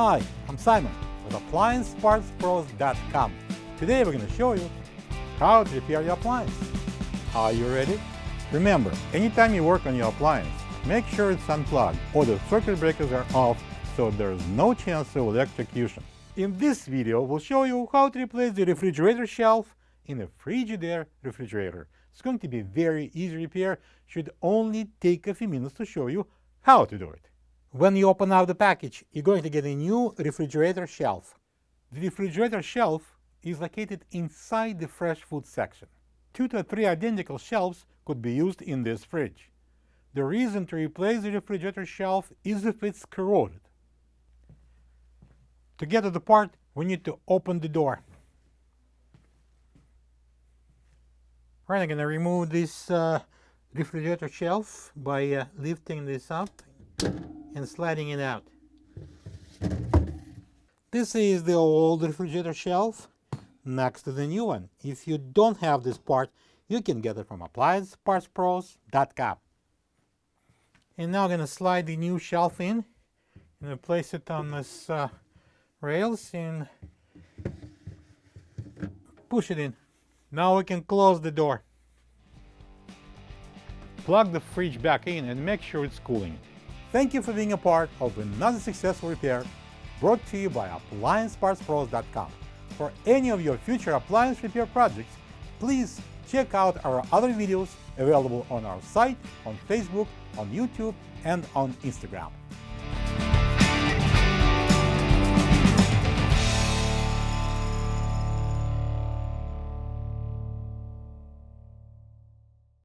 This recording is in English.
Hi, I'm Simon with AppliancePartsPros.com. Today we're going to show you how to repair your appliance. Are you ready? Remember, anytime you work on your appliance, make sure it's unplugged or the circuit breakers are off so there's no chance of electrocution. In this video, we'll show you how to replace the refrigerator shelf in a Frigidaire refrigerator. It's going to be very easy repair, should only take a few minutes to show you how to do it. When you open up the package, you're going to get a new refrigerator shelf. The refrigerator shelf is located inside the fresh food section. 2 to 3 identical shelves could be used in this fridge. The reason to replace the refrigerator shelf is if it's corroded. To get to the part, we need to open the door. Right, I'm going to remove this refrigerator shelf by lifting this up and sliding it out. This is the old refrigerator shelf next to the new one. If you don't have this part, you can get it from AppliancePartsPros.com. And now I'm going to slide the new shelf in and place it on this rails and push it in. Now we can close the door. Plug the fridge back in and make sure it's cooling. Thank you for being a part of another successful repair brought to you by AppliancePartsPros.com. For any of your future appliance repair projects, please check out our other videos available on our site, on Facebook, on YouTube, and on Instagram.